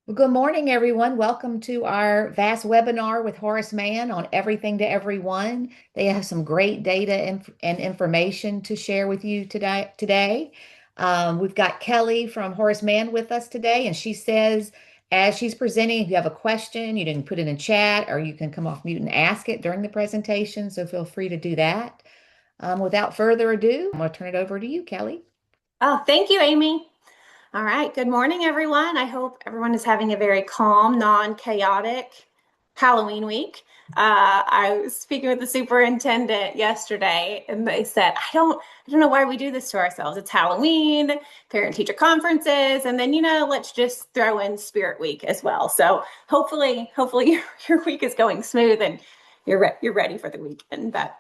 Well, good morning, everyone. Welcome to our VASS webinar with Horace Mann on everything to everyone. They have some great data and information to share with you today. We've got Kelly from Horace Mann with us today, and she says, as she's presenting, if you have a question, you can put it in chat or you can come off mute and ask it during the presentation. So feel free to do that. Without further ado, I'm going to turn it over to you, Kelly. Oh, thank you, Amy. All right. Good morning, everyone. I hope everyone is having a very calm, non-chaotic Halloween week. I was speaking with the superintendent yesterday, and they said, I don't know why we do this to ourselves. It's Halloween, parent-teacher conferences, and then, let's just throw in Spirit Week as well. So hopefully your week is going smooth and you're ready for the weekend. But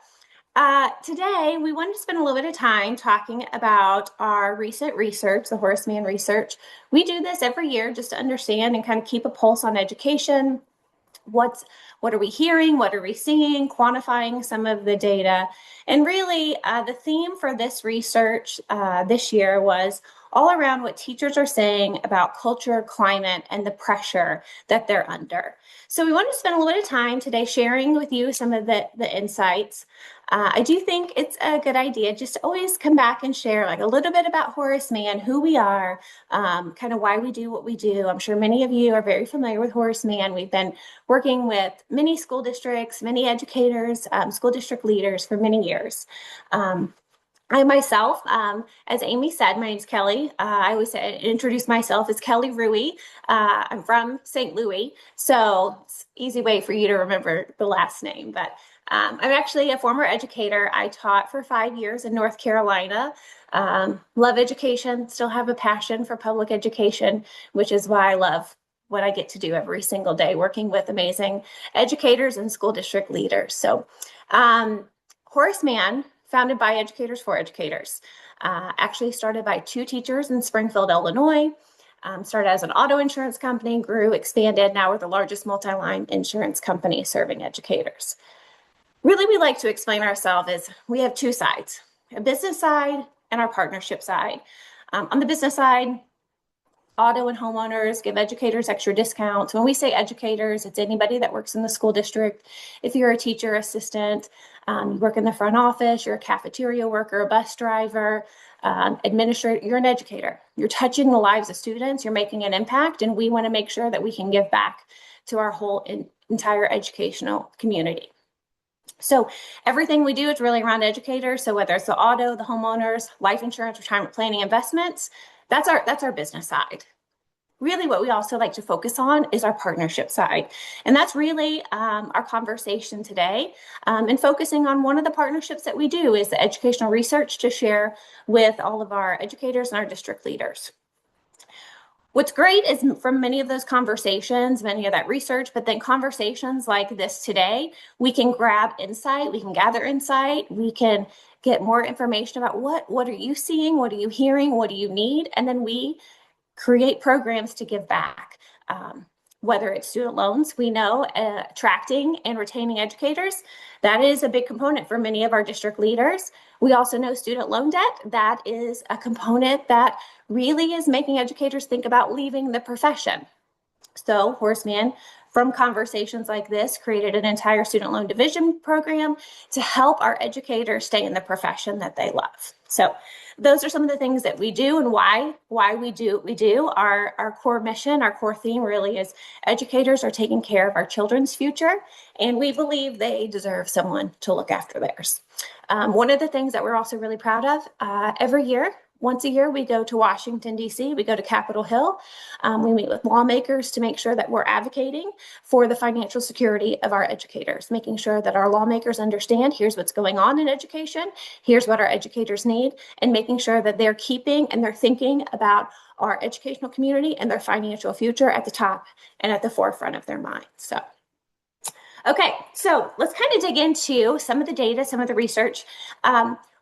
today, we wanted to spend a little bit of time talking about our recent research, the Horace Mann research. We do this every year just to understand and kind of keep a pulse on education. What are we hearing? What are we seeing? Quantifying some of the data. And really, the theme for this research this year was all around what teachers are saying about culture, climate, and the pressure that they're under. So we wanted to spend a little bit of time today sharing with you some of the insights. I do think it's a good idea just to always come back and share like a little bit about Horace Mann, who we are, kind of why we do what we do. I'm sure many of you are very familiar with Horace Mann. We've been working with many school districts, many educators, school district leaders for many years. I myself, as Amy said, my name's Kelly. I always introduce myself as Kelly Rui. I'm from St. Louis, so it's an easy way for you to remember the last name. But I'm actually a former educator. I taught for 5 years in North Carolina. Love education, still have a passion for public education, which is why I love what I get to do every single day, working with amazing educators and school district leaders. So Horace Mann, founded by educators for educators, actually started by 2 teachers in Springfield, Illinois. Started as an auto insurance company, grew, expanded. Now we're the largest multi-line insurance company serving educators. Really, we like to explain ourselves as we have 2 sides, a business side and our partnership side. On the business side, auto and homeowners give educators extra discounts. When we say educators, it's anybody that works in the school district. If you're a teacher assistant, you work in the front office, you're a cafeteria worker, a bus driver, administrator, you're an educator. You're touching the lives of students, you're making an impact, and we want to make sure that we can give back to our whole entire educational community. So everything we do is really around educators. So whether it's the auto, the homeowners, life insurance, retirement planning, investments, that's our business side. Really, what we also like to focus on is our partnership side. And that's really our conversation today. And focusing on one of the partnerships that we do is the educational research to share with all of our educators and our district leaders. What's great is from many of those conversations, many of that research, but then conversations like this today, we can grab insight, we can gather insight, we can get more information about what are you seeing, what are you hearing, what do you need, and then we create programs to give back. Whether it's student loans, we know attracting and retaining educators, that is a big component for many of our district leaders. We also know student loan debt, that is a component that really is making educators think about leaving the profession. So Horace Mann, from conversations like this, created an entire student loan division program to help our educators stay in the profession that they love. So those are some of the things that we do and why we do what we do. Our core mission, our core theme really is educators are taking care of our children's future, and we believe they deserve someone to look after theirs. One of the things that we're also really proud of, every year, once a year, we go to Washington, D.C., we go to Capitol Hill. We meet with lawmakers to make sure that we're advocating for the financial security of our educators, making sure that our lawmakers understand here's what's going on in education, here's what our educators need, and making sure that they're keeping and they're thinking about our educational community and their financial future at the top and at the forefront of their minds. Okay, so let's kind of dig into some of the data, some of the research.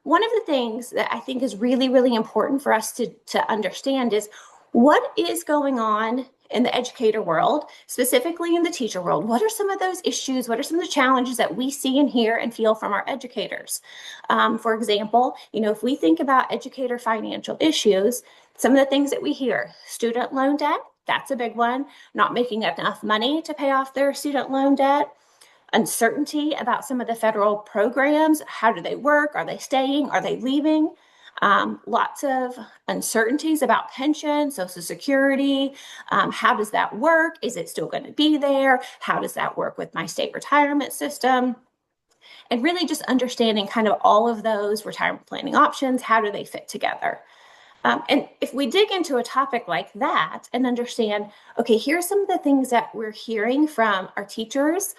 One of the things that I think is really, really important for us to understand is what is going on in the educator world, specifically in the teacher world. What are some of those issues? What are some of the challenges that we see and hear and feel from our educators? For example, if we think about educator financial issues, some of the things that we hear, student loan debt, That's a big one. Not making enough money to pay off their student loan debt. Uncertainty about some of the federal programs. How do they work? Are they staying? Are they leaving? Lots of uncertainties about pension, Social Security. How does that work? Is it still going to be there? How does that work with my state retirement system? And really just understanding kind of all of those retirement planning options. How do they fit together? And if we dig into a topic like that and understand, okay, here's some of the things that we're hearing from our teachers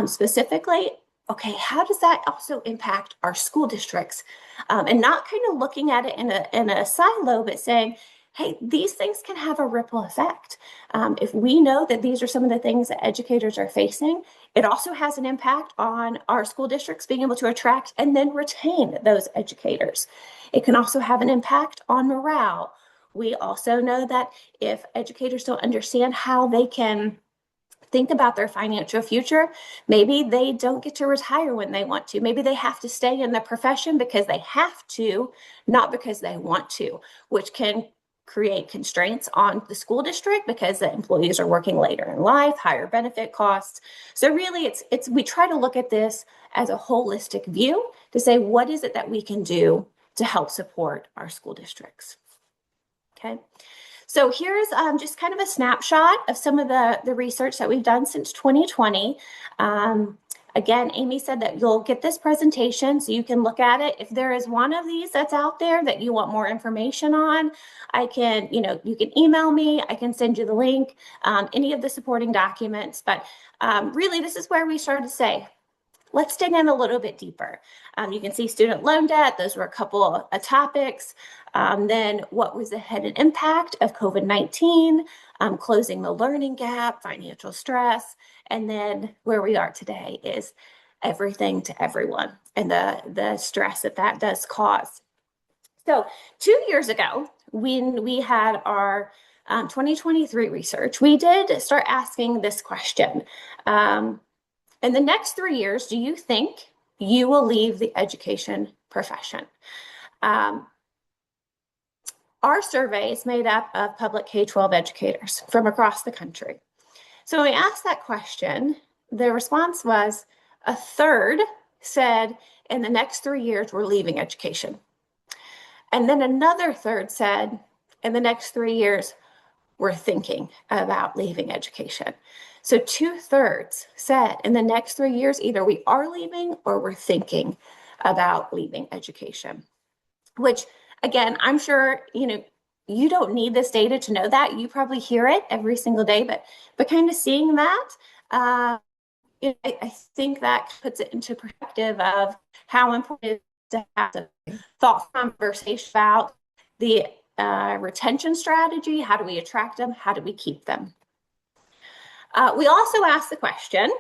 specifically. Okay, how does that also impact our school districts? And not kind of looking at it in a silo, but saying, hey, these things can have a ripple effect. If we know that these are some of the things that educators are facing, it also has an impact on our school districts being able to attract and then retain those educators. It can also have an impact on morale. We also know that if educators don't understand how they can think about their financial future, maybe they don't get to retire when they want to. Maybe they have to stay in the profession because they have to, not because they want to, which can create constraints on the school district because the employees are working later in life, higher benefit costs. So really it's we try to look at this as a holistic view to say, what is it that we can do to help support our school districts? Okay. So here's just kind of a snapshot of some of the research that we've done since 2020. Again, Amy said that you'll get this presentation so you can look at it. If there is one of these that's out there that you want more information on, I can, you can email me. I can send you the link, any of the supporting documents. But really, this is where we started to say, let's dig in a little bit deeper. You can see student loan debt. Those were a couple of topics. Then what was the hidden impact of COVID-19, closing the learning gap, financial stress, and then where we are today is everything to everyone and the stress that does cause. So 2 years ago, when we had our 2023 research, we did start asking this question. In the next 3 years, do you think you will leave the education profession? Our survey is made up of public K-12 educators from across the country. So when we asked that question, the response was a third said in the next 3 years, we're leaving education. And then another third said in the next 3 years, we're thinking about leaving education. So 2/3 said in the next 3 years, either we are leaving or we're thinking about leaving education, which again, I'm sure, you don't need this data to know that. You probably hear it every single day, but kind of seeing that, I think that puts it into perspective of how important it is to have a thoughtful conversation about the retention strategy. How do we attract them? How do we keep them? We also asked the question,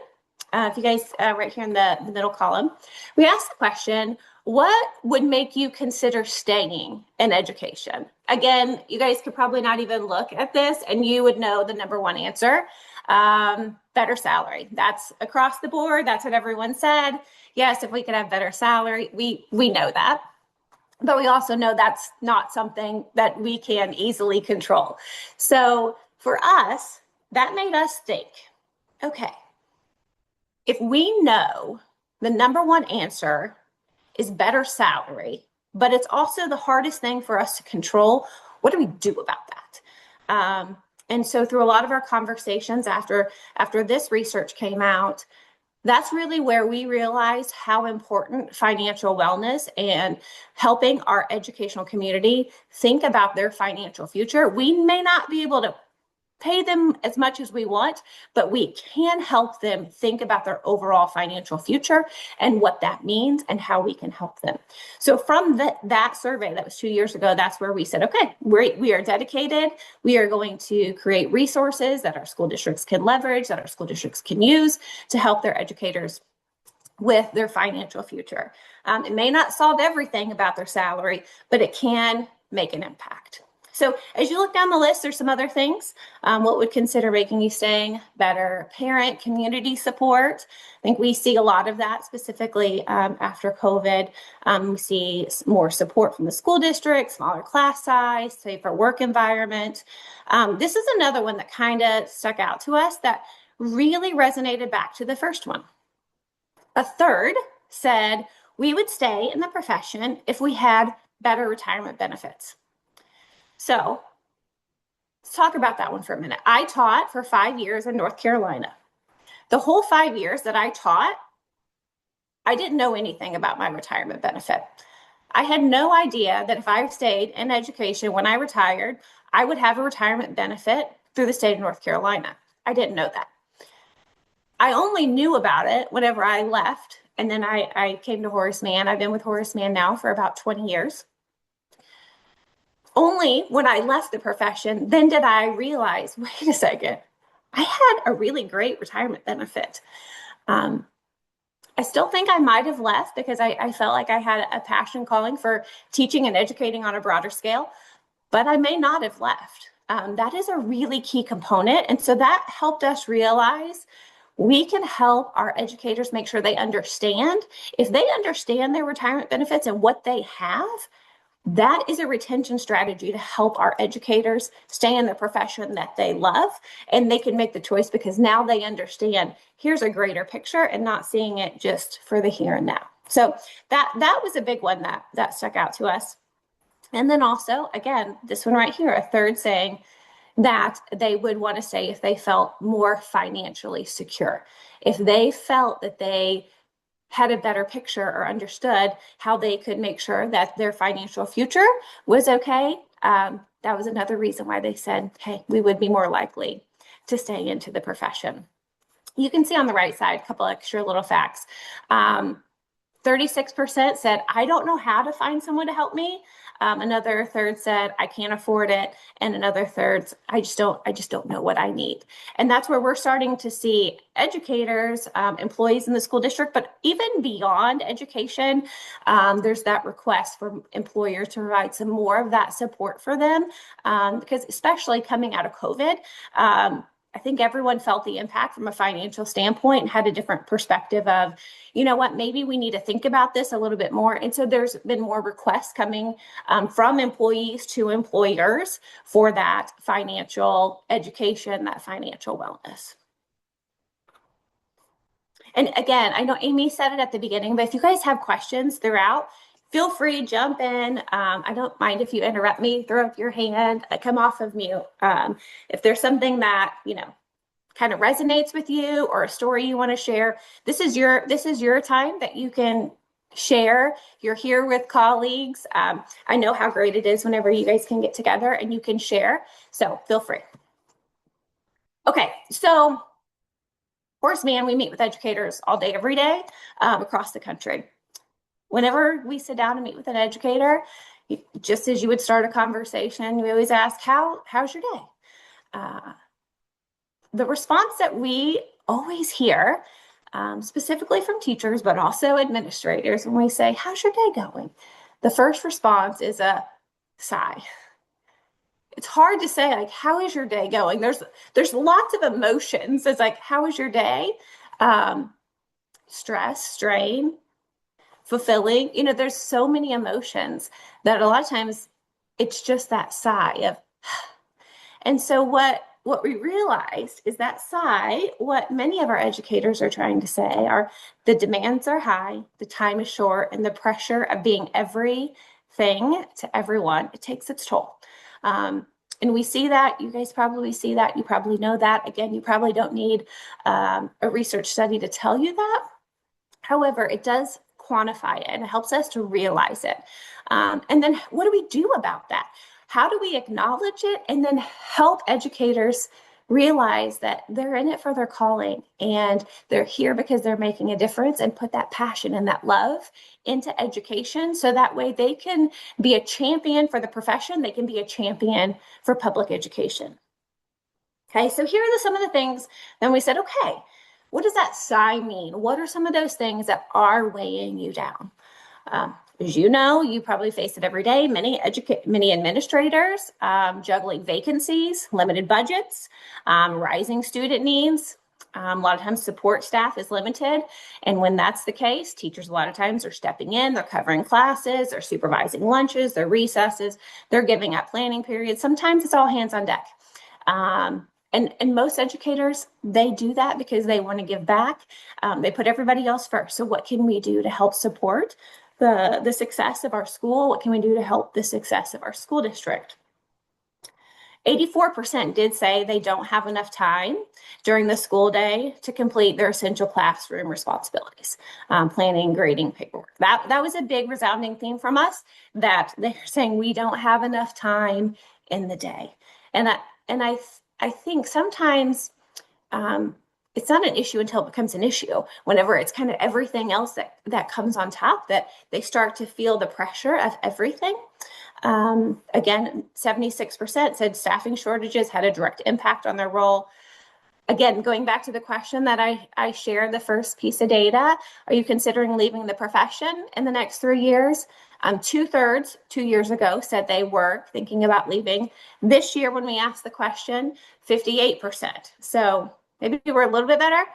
if you guys, right here in the middle column, we asked the question, what would make you consider staying in education? Again, you guys could probably not even look at this and you would know the number one answer, better salary. That's across the board. That's what everyone said. Yes, if we could have better salary, we know that. But we also know that's not something that we can easily control. So for us, that made us think, okay, if we know the number one answer is better salary, but it's also the hardest thing for us to control, what do we do about that? And so through a lot of our conversations after this research came out, that's really where we realized how important financial wellness and helping our educational community think about their financial future. We may not be able to pay them as much as we want, but we can help them think about their overall financial future and what that means and how we can help them. So from that survey that was 2 years ago, that's where we said, okay, we are dedicated. We are going to create resources that our school districts can leverage, that our school districts can use to help their educators with their financial future. It may not solve everything about their salary, but it can make an impact. So as you look down the list, there's some other things. What would consider making you staying better? Parent community support. I think we see a lot of that specifically after COVID. We see more support from the school district, smaller class size, safer work environment. This is another one that kind of stuck out to us that really resonated back to the first one. A third said we would stay in the profession if we had better retirement benefits. So let's talk about that one for a minute. I taught for 5 years in North Carolina. The whole 5 years that I taught, I didn't know anything about my retirement benefit. I had no idea that if I stayed in education when I retired, I would have a retirement benefit through the state of North Carolina. I didn't know that. I only knew about it whenever I left, and then I came to Horace Mann. I've been with Horace Mann now for about 20 years. Only when I left the profession, then did I realize, wait a second, I had a really great retirement benefit. I still think I might have left because I felt like I had a passion calling for teaching and educating on a broader scale, but I may not have left. That is a really key component. And so that helped us realize we can help our educators make sure they understand. If they understand their retirement benefits and what they have, that is a retention strategy to help our educators stay in the profession that they love, and they can make the choice because now they understand here's a greater picture and not seeing it just for the here and now. So that was a big one that stuck out to us. And then also, again, this one right here, a third saying that they would want to stay if they felt more financially secure. If they felt that they had a better picture or understood how they could make sure that their financial future was okay, that was another reason why they said, hey, we would be more likely to stay into the profession. You can see on the right side a couple extra little facts. 36% said, I don't know how to find someone to help me. Another third said, I can't afford it. And another third, I just don't know what I need. And that's where we're starting to see educators, employees in the school district, but even beyond education, there's that request for employers to provide some more of that support for them. Because especially coming out of COVID, I think everyone felt the impact from a financial standpoint and had a different perspective of, you know what, maybe we need to think about this a little bit more. And so there's been more requests coming from employees to employers for that financial education, that financial wellness. And again, I know Amy said it at the beginning, but if you guys have questions throughout, feel free, jump in. I don't mind if you interrupt me, throw up your hand, come off of mute. If there's something that, kind of resonates with you or a story you want to share, this is your time that you can share. You're here with colleagues. I know how great it is whenever you guys can get together and you can share. So feel free. Okay, so Horace Mann, we meet with educators all day, every day, across the country. Whenever we sit down and meet with an educator, just as you would start a conversation, we always ask, how's your day? The response that we always hear, specifically from teachers, but also administrators, when we say, how's your day going? The first response is a sigh. It's hard to say, like, how is your day going? There's lots of emotions. It's like, how is your day? Stress, strain, fulfilling. There's so many emotions that a lot of times it's just that sigh of, and so what we realized is that sigh, what many of our educators are trying to say are the demands are high, the time is short, and the pressure of being everything to everyone, it takes its toll. And we see that. You guys probably see that. You probably know that. Again, you probably don't need a research study to tell you that. However, it does quantify it and it helps us to realize it. And then what do we do about that? How do we acknowledge it and then help educators realize that they're in it for their calling and they're here because they're making a difference, and put that passion and that love into education so that way they can be a champion for the profession, they can be a champion for public education. Okay, so here are some of the things. Then we said, okay, what does that sigh mean? What are some of those things that are weighing you down? As you know, you probably face it every day. Many administrators juggling vacancies, limited budgets, rising student needs. A lot of times support staff is limited. And when that's the case, teachers a lot of times are stepping in, they're covering classes, they're supervising lunches, their recesses, they're giving up planning periods. Sometimes it's all hands on deck. And most educators, they do that because they want to give back. They put everybody else first. So what can we do to help support the success of our school? What can we do to help the success of our school district? 84% did say they don't have enough time during the school day to complete their essential classroom responsibilities, planning, grading, paperwork. That was a big resounding theme from us, that they're saying we don't have enough time in the day. And I think sometimes it's not an issue until it becomes an issue. Whenever it's kind of everything else that comes on top, that they start to feel the pressure of everything. Again, 76% said staffing shortages had a direct impact on their role. Again, going back to the question that I shared, the first piece of data, are you considering leaving the profession in the next 3 years? 2/3 2 years ago said they were thinking about leaving. This year, when we asked the question, 58%. So maybe we're a little bit better,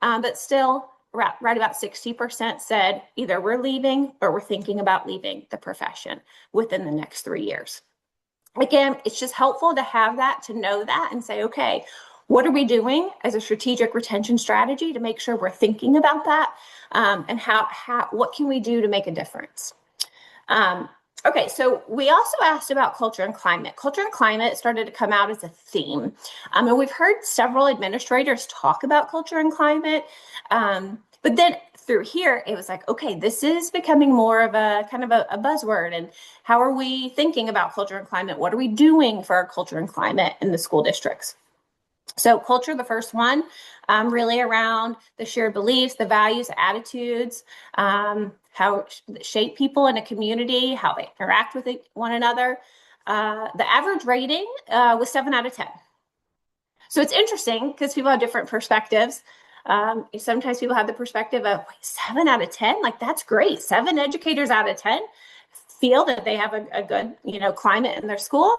but still right about 60% said either we're leaving or we're thinking about leaving the profession within the next 3 years. Again, it's just helpful to have that, to know that, and say, okay, what are we doing as a strategic retention strategy to make sure we're thinking about that, and what can we do to make a difference? Okay, so we also asked about culture and climate. Culture and climate started to come out as a theme. And we've heard several administrators talk about culture and climate, but then through here, it was like, okay, this is becoming more of a kind of a buzzword. And how are we thinking about culture and climate? What are we doing for our culture and climate in the school districts? So culture, the first one, really around the shared beliefs, the values, attitudes, how shape people in a community, how they interact with one another. The average rating was 7 out of 10. So it's interesting because people have different perspectives. Sometimes people have the perspective of 7 out of 10, like that's great. 7 educators out of 10 feel that they have a good, climate in their school.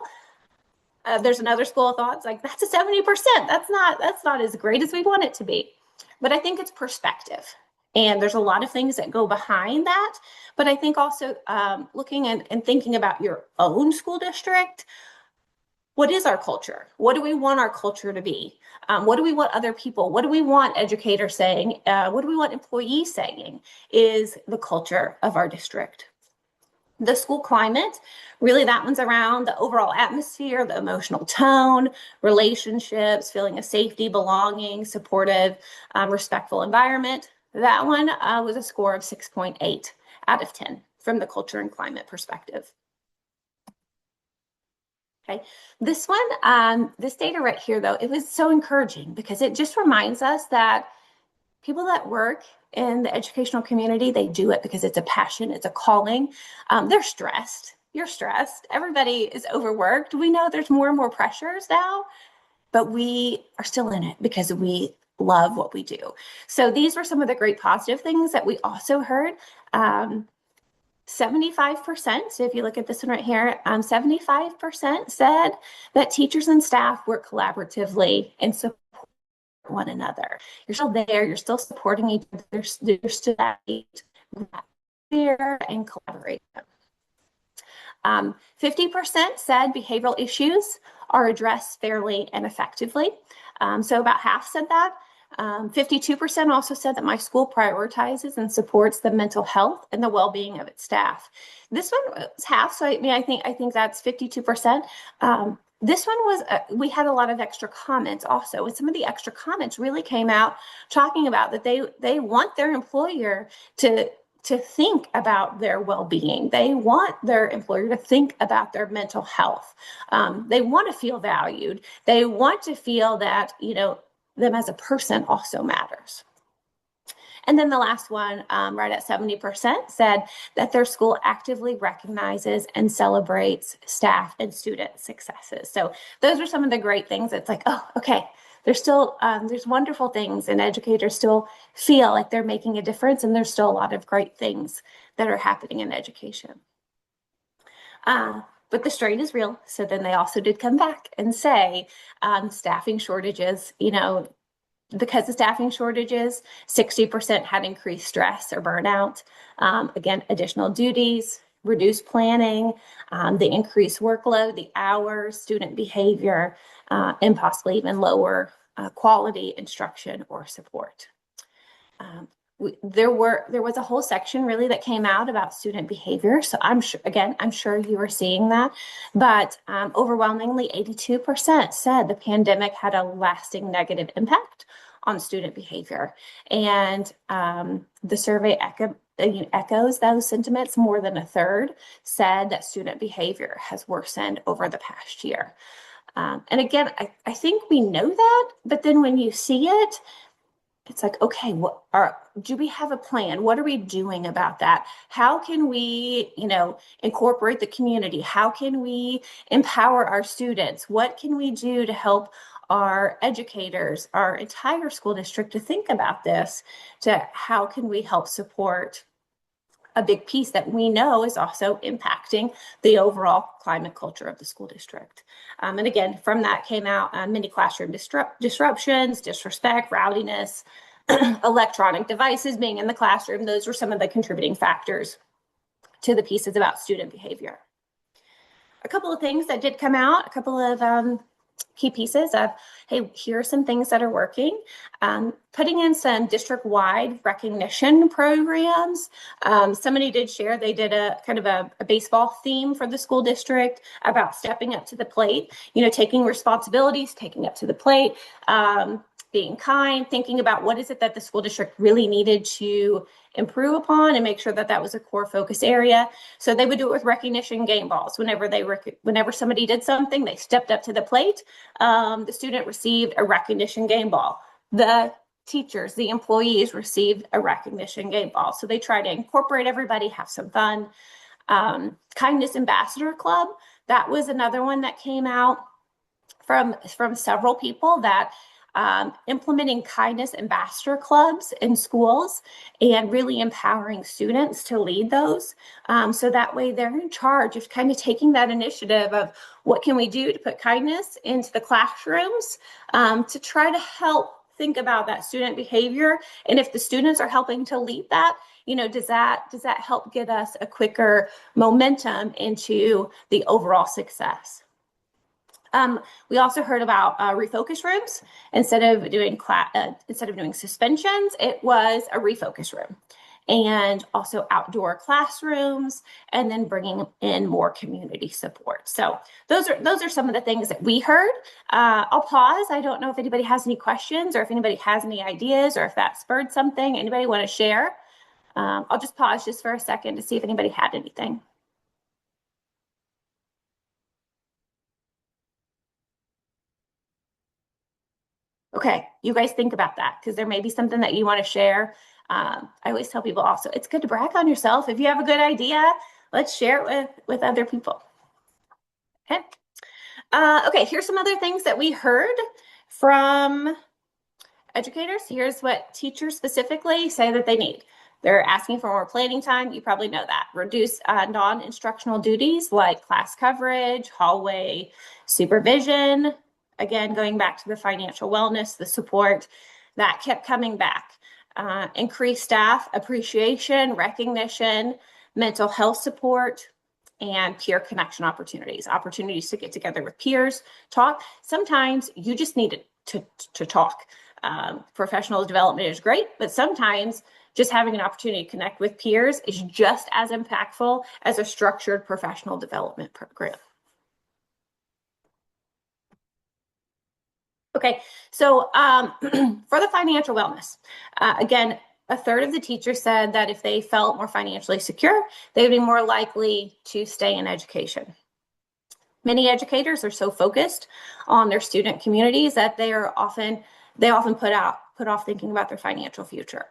There's another school of thoughts like that's a 70%. That's not as great as we want it to be. But I think it's perspective. And there's a lot of things that go behind that. But I think also looking and thinking about your own school district, what is our culture? What do we want our culture to be? What do we want other people? What do we want educators saying? What do we want employees saying is the culture of our district? The school climate, really that one's around the overall atmosphere, the emotional tone, relationships, feeling of safety, belonging, supportive, respectful environment. That one was a score of 6.8 out of 10 from the culture and climate perspective. Okay, this one, this data right here though, it was so encouraging because it just reminds us that people that work in the educational community, they do it because it's a passion, it's a calling. They're stressed. You're stressed. Everybody is overworked. We know there's more and more pressures now, but we are still in it because we love what we do. So these were some of the great positive things that we also heard. 75%, so if you look at this one right here, 75% said that teachers and staff work collaboratively and support one another. You're still there, you're still supporting each other, you're still that fear and collaboration. 50% said behavioral issues are addressed fairly and effectively. So about half said that. 52% also said that my school prioritizes and supports the mental health and the well-being of its staff. This one was half, so I mean, I think that's 52%. This one was, we had a lot of extra comments also, and some of the extra comments really came out talking about that they want their employer to think about their well-being. They want their employer to think about their mental health. They want to feel valued. They want to feel that, them as a person also matters. And then the last one, right at 70%, said that their school actively recognizes and celebrates staff and student successes. So those are some of the great things. It's like, oh, okay, there's wonderful things, and educators still feel like they're making a difference, and there's still a lot of great things that are happening in education. But the strain is real. So then they also did come back and say staffing shortages, because of staffing shortages, 60% had increased stress or burnout. Again, additional duties, reduced planning, the increased workload, the hours, student behavior, and possibly even lower quality instruction or support. There was a whole section really that came out about student behavior. So I'm sure you were seeing that, but overwhelmingly 82% said the pandemic had a lasting negative impact on student behavior. And the survey echoes those sentiments. More than a third said that student behavior has worsened over the past year. And again, I think we know that, but then when you see it, it's like, okay, do we have a plan? What are we doing about that? How can we, incorporate the community? How can we empower our students? What can we do to help our educators, our entire school district to think about this, to how can we help support a big piece that we know is also impacting the overall climate culture of the school district. And again, from that came out many classroom disruptions, disrespect, rowdiness, electronic devices being in the classroom. Those were some of the contributing factors to the pieces about student behavior. A couple of things that did come out, a couple of key pieces of, hey, here are some things that are working. Putting in some district-wide recognition programs. Somebody did share, they did a kind of a baseball theme for the school district about stepping up to the plate, taking responsibilities, taking up to the plate, being kind, thinking about what is it that the school district really needed to improve upon and make sure that that was a core focus area. So they would do it with recognition game balls. Whenever somebody did something, they stepped up to the plate, the student received a recognition game ball. The teachers, the employees received a recognition game ball. So they try to incorporate everybody, have some fun. Kindness Ambassador Club, that was another one that came out from several people, that implementing kindness ambassador clubs in schools and really empowering students to lead those. So that way they're in charge of kind of taking that initiative of what can we do to put kindness into the classrooms, to try to help think about that student behavior. And if the students are helping to lead that, does that help get us a quicker momentum into the overall success? We also heard about refocus rooms. Instead of doing suspensions, it was a refocus room, and also outdoor classrooms, and then bringing in more community support. So those are some of the things that we heard. I'll pause. I don't know if anybody has any questions, or if anybody has any ideas, or if that spurred something. Anybody want to share? I'll just pause just for a second to see if anybody had anything. Okay, you guys think about that, because there may be something that you want to share. I always tell people also, it's good to brag on yourself. If you have a good idea, let's share it with other people. Okay. Okay, here's some other things that we heard from educators. Here's what teachers specifically say that they need. They're asking for more planning time. You probably know that. Reduce non-instructional duties like class coverage, hallway supervision. Again, going back to the financial wellness, the support, that kept coming back. Increase staff appreciation, recognition, mental health support, and peer connection opportunities to get together with peers, talk. Sometimes you just need to talk. Professional development is great, but sometimes just having an opportunity to connect with peers is just as impactful as a structured professional development program. Okay, so for the financial wellness, again, a third of the teachers said that if they felt more financially secure, they would be more likely to stay in education. Many educators are so focused on their student communities that they often put off thinking about their financial future.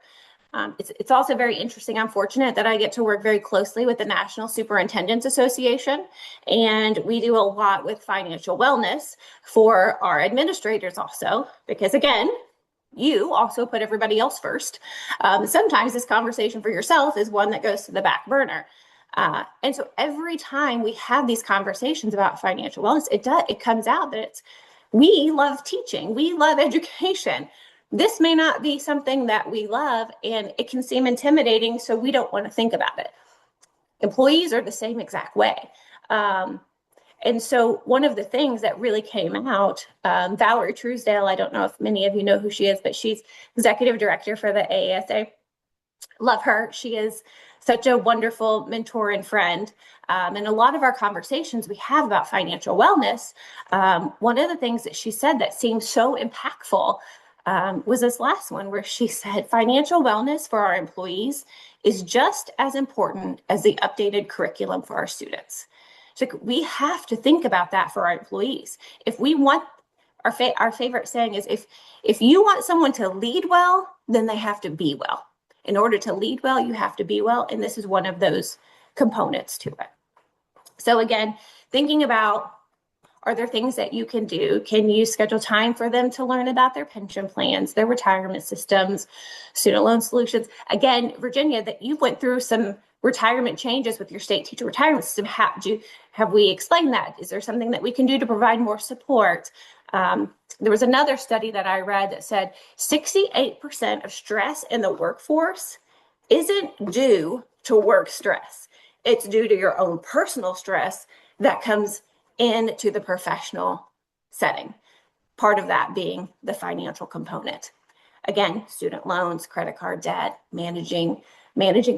It's also very interesting. I'm fortunate that I get to work very closely with the National Superintendents Association, and we do a lot with financial wellness for our administrators also, because again, you also put everybody else first. Sometimes this conversation for yourself is one that goes to the back burner. And so every time we have these conversations about financial wellness, it comes out that we love teaching, we love education. This may not be something that we love, and it can seem intimidating, so we don't want to think about it. Employees are the same exact way. And so one of the things that really came out, Valerie Truesdale, I don't know if many of you know who she is, but she's executive director for the AASA. Love her. She is such a wonderful mentor and friend. And a lot of our conversations we have about financial wellness, one of the things that she said that seemed so impactful was this last one where she said financial wellness for our employees is just as important as the updated curriculum for our students. So we have to think about that for our employees. If we want, our favorite saying is, if you want someone to lead well, then they have to be well. In order to lead well, you have to be well. And this is one of those components to it. So again, thinking about, are there things that you can do? Can you schedule time for them to learn about their pension plans, their retirement systems, student loan solutions? Again, Virginia, that you went through some retirement changes with your state teacher retirement system. Have we explained that? Is there something that we can do to provide more support? There was another study that I read that said 68% of stress in the workforce isn't due to work stress. It's due to your own personal stress that comes into the professional setting. Part of that being the financial component. Again, student loans, credit card debt, managing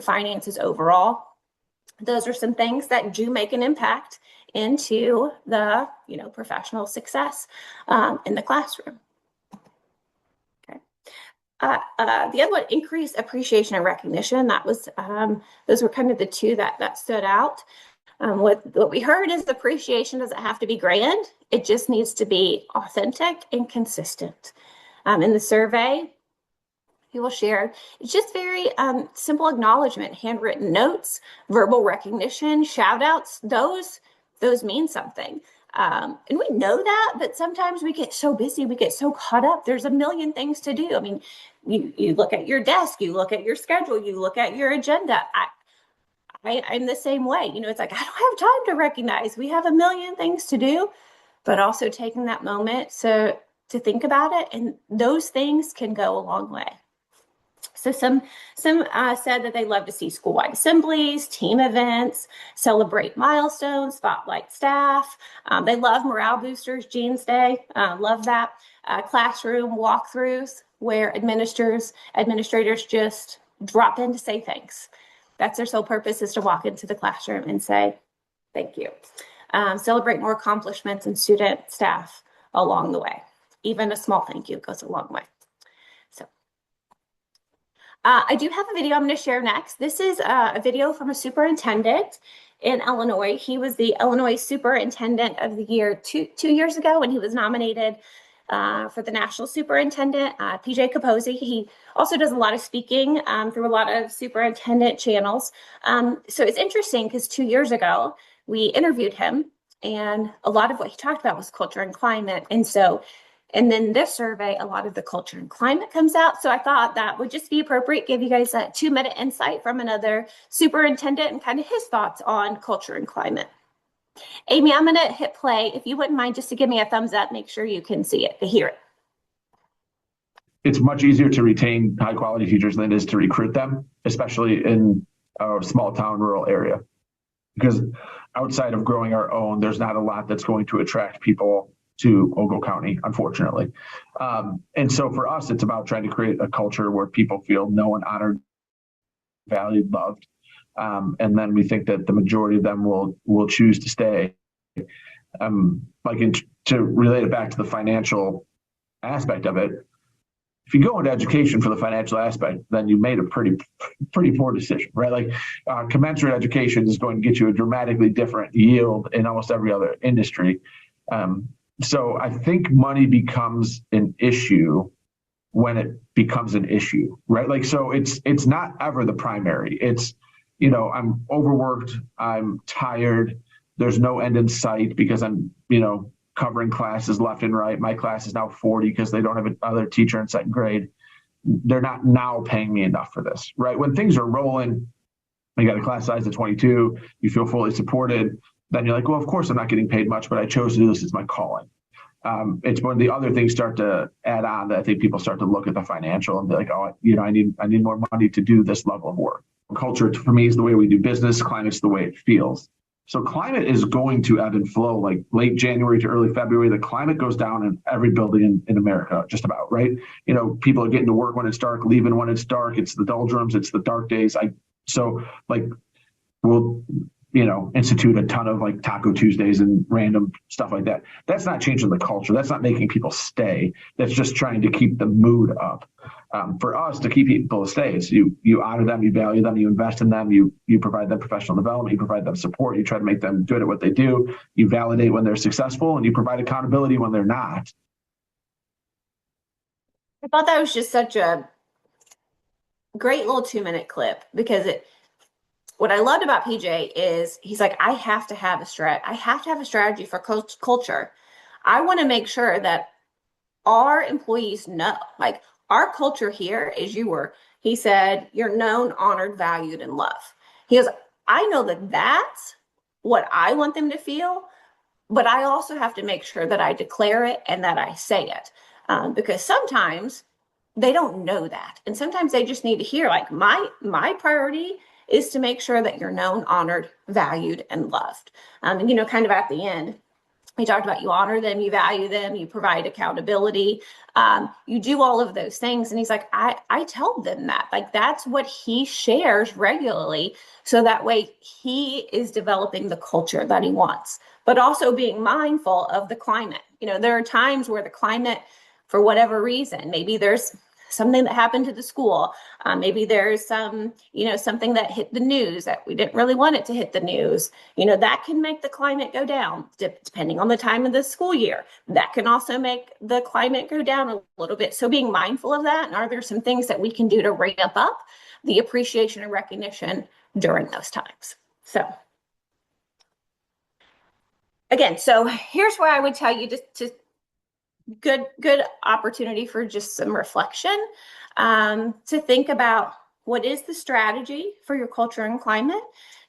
finances overall. Those are some things that do make an impact into the professional success in the classroom. Okay. The other one, increased appreciation and recognition. That was those were kind of the two that stood out. What we heard is appreciation doesn't have to be grand. It just needs to be authentic and consistent. In the survey, people shared, it's just very simple acknowledgement, handwritten notes, verbal recognition, shout outs, those mean something. And we know that, but sometimes we get so busy, we get so caught up. There's a million things to do. I mean, you look at your desk, you look at your schedule, you look at your agenda. I'm the same way. It's like, I don't have time to recognize. We have a million things to do, but also taking that moment to think about it. And those things can go a long way. So some said that they love to see school-wide assemblies, team events, celebrate milestones, spotlight staff. They love morale boosters, Jeans Day, love that. Classroom walkthroughs where administrators just drop in to say thanks. That's their sole purpose, is to walk into the classroom and say, thank you. Celebrate more accomplishments and student staff along the way. Even a small thank you goes a long way. So I do have a video I'm going to share next. This is a video from a superintendent in Illinois. He was the Illinois Superintendent of the Year two years ago when he was nominated for the National Superintendent, PJ Capozzi. He also does a lot of speaking through a lot of superintendent channels. So it's interesting because 2 years ago, we interviewed him, and a lot of what he talked about was culture and climate. And then this survey, a lot of the culture and climate comes out. So I thought that would just be appropriate, give you guys a 2-minute insight from another superintendent and kind of his thoughts on culture and climate. Amy, I'm going to hit play. If you wouldn't mind just to give me a thumbs up, make sure you can see it, to hear it. It's much easier to retain high quality teachers than it is to recruit them, especially in a small town, rural area. Because outside of growing our own, there's not a lot that's going to attract people to Ogle County, unfortunately. And so for us, it's about trying to create a culture where people feel known, honored, valued, loved. And then we think that the majority of them will choose to stay. To relate it back to the financial aspect of it, if you go into education for the financial aspect, then you made a pretty poor decision, right? Like commensurate education is going to get you a dramatically different yield in almost every other industry. So I think money becomes an issue when it becomes an issue, right? Like, so it's not ever the primary. It's, I'm overworked, I'm tired, there's no end in sight because I'm, covering classes left and right. My class is now 40 because they don't have another teacher in second grade. They're not now paying me enough for this, right? When things are rolling, you got a class size of 22, you feel fully supported, then you're like, well, of course I'm not getting paid much, but I chose to do this. It's my calling. It's when the other things start to add on that I think people start to look at the financial and be like, oh, I need more money to do this level of work. Culture for me is the way we do business. Climate's the way it feels. So climate is going to ebb and flow. Like late January to early February, the climate goes down in every building in America, just about, right? People are getting to work when it's dark, leaving when it's dark. It's the doldrums, it's the dark days. So we'll institute a ton of like Taco Tuesdays and random stuff like that. That's not changing the culture. That's not making people stay. That's just trying to keep the mood up. For us to keep people to stay, it's you honor them, you value them, you invest in them, you provide them professional development, you provide them support, you try to make them good at what they do, you validate when they're successful, and you provide accountability when they're not. I thought that was just such a great little 2-minute clip because what I loved about PJ is he's like, I have to have a strategy for culture. I want to make sure that our employees know, like, our culture here is he said, you're known, honored, valued, and loved. He goes, I know that that's what I want them to feel, but I also have to make sure that I declare it and that I say it. Because sometimes they don't know that. And sometimes they just need to hear, like, my priority is to make sure that you're known, honored, valued, and loved. Kind of at the end, we talked about you honor them, you value them, you provide accountability, you do all of those things. And he's like, I tell them that, like, that's what he shares regularly. So that way he is developing the culture that he wants, but also being mindful of the climate. There are times where the climate, for whatever reason, maybe there's something that happened to the school. Maybe there's something that hit the news that we didn't really want it to hit the news. That can make the climate go down depending on the time of the school year. That can also make the climate go down a little bit. So being mindful of that, and are there some things that we can do to ramp up the appreciation and recognition during those times? So again, so here's where I would tell you to good opportunity for just some reflection, to think about, what is the strategy for your culture and climate?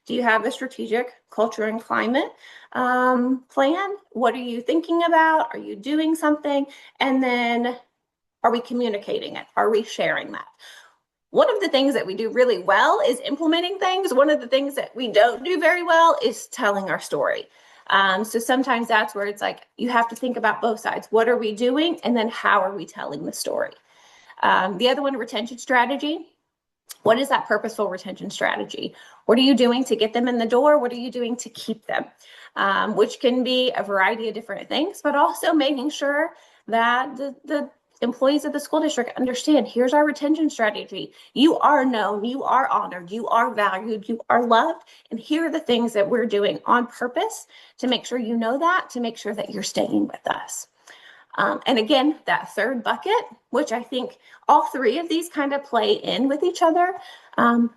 Do you have a strategic culture and climate plan? What are you thinking about? Are you doing something? And then, are we communicating it? Are we sharing that? One of the things that we do really well is implementing things. One of the things that we don't do very well is telling our story. So sometimes that's where it's like, you have to think about both sides. What are we doing? And then how are we telling the story? The other one, retention strategy. What is that purposeful retention strategy? What are you doing to get them in the door? What are you doing to keep them? Which can be a variety of different things, but also making sure that the employees of the school district understand, here's our retention strategy. You are known, you are honored, you are valued, you are loved. And here are the things that we're doing on purpose to make sure you know that, to make sure that you're staying with us. And again, that third bucket, which I think all three of these kind of play in with each other,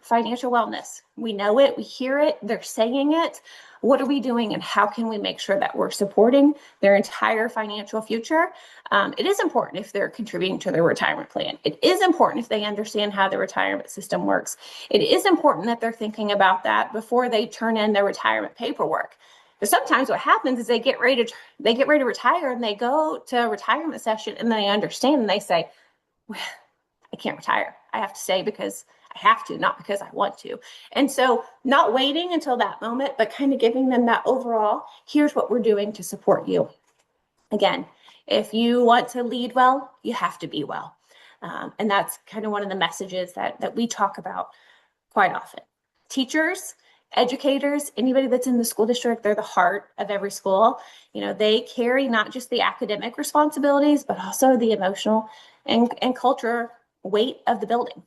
financial wellness. We know it, we hear it, they're saying it. What are we doing, and how can we make sure that we're supporting their entire financial future? It is important if they're contributing to their retirement plan. It is important if they understand how the retirement system works. It is important that they're thinking about that before they turn in their retirement paperwork. Because sometimes what happens is they get ready to retire, and they go to a retirement session, and they understand, and they say, well, I can't retire. I have to stay because I have to, not because I want to. And so not waiting until that moment, but kind of giving them that overall, here's what we're doing to support you. Again, if you want to lead well, you have to be well. And that's kind of one of the messages that we talk about quite often. Teachers, educators, anybody that's in the school district, they're the heart of every school. They carry not just the academic responsibilities, but also the emotional and culture weight of the building.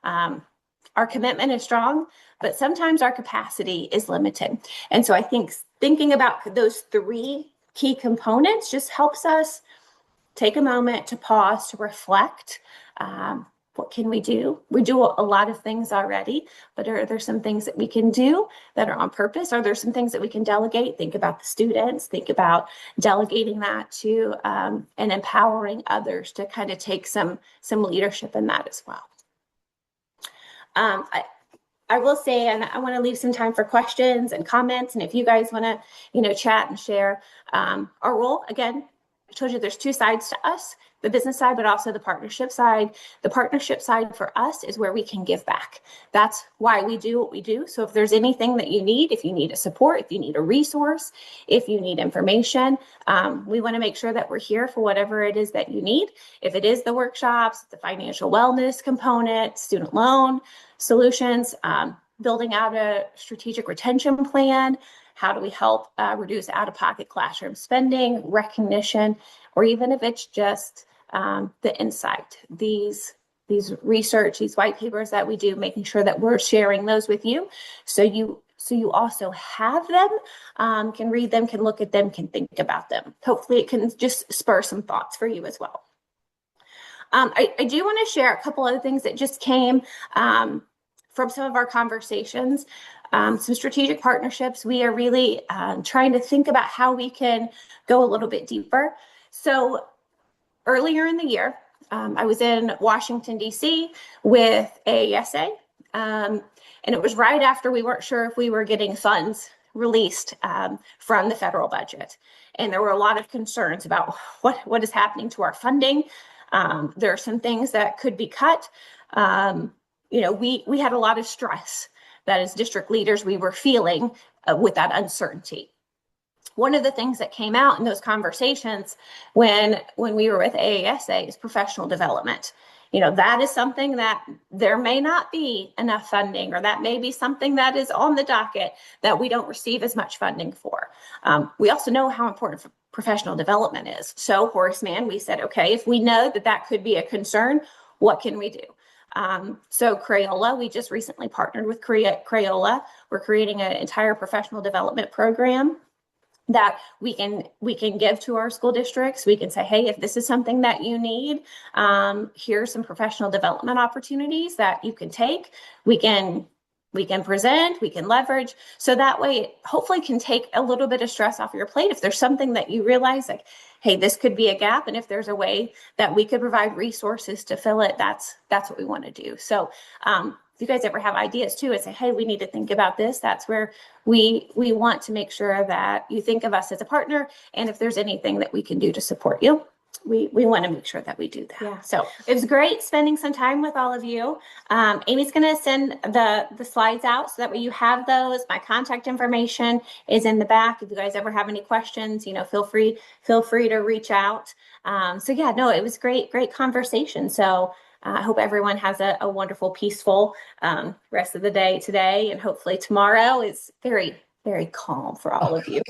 Our commitment is strong, but sometimes our capacity is limited. And so I think thinking about those three key components just helps us take a moment to pause, to reflect. What can we do? We do a lot of things already, but are there some things that we can do that are on purpose? Are there some things that we can delegate? Think about the students, think about delegating that to and empowering others to kind of take some leadership in that as well. I will say, and I want to leave some time for questions and comments. And if you guys want to, chat and share, our role, again, I told you there's two sides to us, the business side, but also the partnership side. The partnership side for us is where we can give back. That's why we do what we do. So if there's anything that you need, if you need a support, if you need a resource, if you need information, we want to make sure that we're here for whatever it is that you need. If it is the workshops, the financial wellness component, student loan solutions, building out a strategic retention plan, how do we help reduce out-of-pocket classroom spending, recognition, or even if it's just the insight, these research, these white papers that we do, making sure that we're sharing those with you, so you also have them, can read them, can look at them, can think about them. Hopefully, it can just spur some thoughts for you as well. I do want to share a couple other things that just came from some of our conversations. Some strategic partnerships. We are really trying to think about how we can go a little bit deeper. So earlier in the year, I was in Washington, D.C. with AASA, and it was right after we weren't sure if we were getting funds released from the federal budget. And there were a lot of concerns about what is happening to our funding. There are some things that could be cut. We had a lot of stress that as district leaders we were feeling with that uncertainty. One of the things that came out in those conversations when we were with AASA is professional development. That is something that there may not be enough funding, or that may be something that is on the docket that we don't receive as much funding for. We also know how important professional development is. So Horace Mann, we said, okay, if we know that could be a concern, what can we do? So Crayola, we just recently partnered with Crayola. We're creating an entire professional development program that we can give to our school districts. We can say, hey, if this is something that you need, here's some professional development opportunities that you can take. We can present, we can leverage. So that way it hopefully can take a little bit of stress off your plate. If there's something that you realize, like, hey, this could be a gap, and if there's a way that we could provide resources to fill it, that's what we want to do. So if you guys ever have ideas too, and say, hey, we need to think about this, that's where we want to make sure that you think of us as a partner. And if there's anything that we can do to support you, we want to make sure that we do that. Yeah. So it was great spending some time with all of you. Amy's going to send the slides out so that way you have those. My contact information is in the back. If you guys ever have any questions, feel free to reach out. So yeah, no, it was great conversation. So I hope everyone has a wonderful, peaceful rest of the day today, and hopefully tomorrow is very, very calm for all of you.